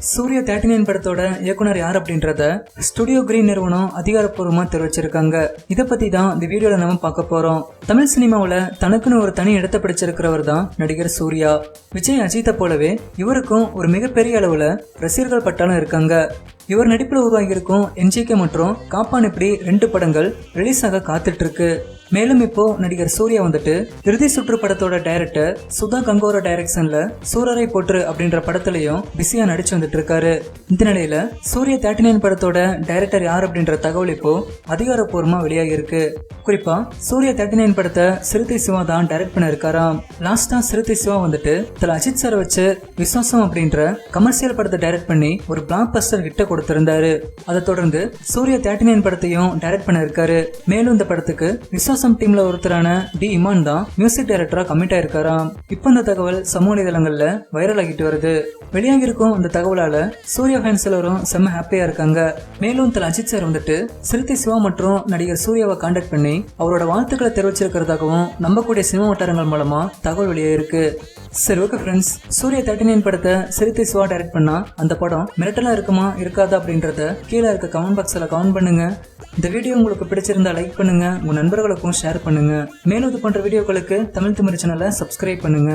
சூர்யா 39 படத்தோட இயக்குனர் யார் அப்படின்றத ஸ்டுடியோ கிரீன் நிறுவனம் அதிகாரப்பூர்வமா தெரிவிச்சிருக்காங்க. இதை பத்தி தான் இந்த வீடியோல நம்ம பார்க்க போறோம். தமிழ் சினிமாவுல தனக்குன்னு ஒரு தனி இடத்தை பிடிச்சிருக்கிறவர் தான் நடிகர் சூர்யா. விஜய், அஜித்தை போலவே இவருக்கும் ஒரு மிகப்பெரிய அளவுல ரசிகர்கள் பட்டாளம் இருக்காங்க. இவர் நடிப்புல உருவாகியிருக்கும் NGK மற்றும் காப்பான் இப்படி 2 படங்கள் ரிலீஸ் ஆக காத்துட்டு இருக்கு. மேலும் இப்போ நடிகர் சூர்யா வந்துட்டு இறுதி சுற்று படத்தோட டைரக்டர் சுதா கங்கோரா டைரக்ஷன்ல சூரரை போற்று அப்படின்ற படத்திலையும் பிஸியா நடிச்சு வந்துட்டு இருக்காரு. இந்த நிலையில சூர்யா 39 படத்தோட டைரக்டர் யார் அப்படின்ற தகவல் இப்போ அதிகாரப்பூர்வமா வெளியாகி இருக்கு. குறிப்பா சூர்யா 39 படத்தை சிறுத்தை சிவா தான் டைரக்ட் பண்ண இருக்காராம். லாஸ்டா சிறுத்தை சிவா வந்துட்டு தல அஜித் சார் வச்சு விஸ்வாசம் அப்படின்ற கமர்ஷியல் படத்தை டைரக்ட் பண்ணி ஒரு பிளாக் பஸ்டர் ஹிட்ட கொடுத்திருந்தாரு. அதை தொடர்ந்து சூர்யா 39 படத்தையும் டைரக்ட் பண்ண இருக்காரு. மேலும் இந்த படத்துக்கு விஸ்வாசம் டீம்ல ஒருத்தரான டி இமான் தான் மியூசிக் டைரக்டரா கமிட் ஆயிருக்காராம். இப்போ இந்த தகவல் சமூக வலைதளங்கள்ல வைரல் ஆகிட்டு வருது. வெளியாகி இருக்கும் இந்த தகவலால சூர்யா ஃபேன்ஸ் எல்லாரும் செம்ம ஹாப்பியா இருக்காங்க. மேலும் தல அஜித் சார் வந்துட்டு சிறுத்தை சிவா மற்றும் நடிகர் சூர்யாவை கான்டாக்ட் பண்ணி அவரோட வாழ்த்துக்களை தெரிவிச்சிருக்கிறதாகவும் நம்பக்கூடிய சினிமா வட்டாரங்கள் மூலமா தகவல் வெளியாயிருக்கு. சரி, ஓகே ஃப்ரெண்ட்ஸ், சூர்யா 39 படத்தை சிறுத்தை சிவா டைரக்ட் பண்ணா அந்த படம் மிரட்டலா இருக்குமா இருக்காதா அப்படின்றத கீழே இருக்க கமெண்ட் பாக்ஸ்ல கமெண்ட் பண்ணுங்க. இந்த வீடியோ உங்களுக்கு பிடிச்சிருந்தா லைக் பண்ணுங்க, உங்க நண்பர்களுக்கும் ஷேர் பண்ணுங்க. மேலும் இது போன்ற வீடியோக்களுக்கு தமிழ் திமிரு சேனலை சப்ஸ்கிரைப் பண்ணுங்க.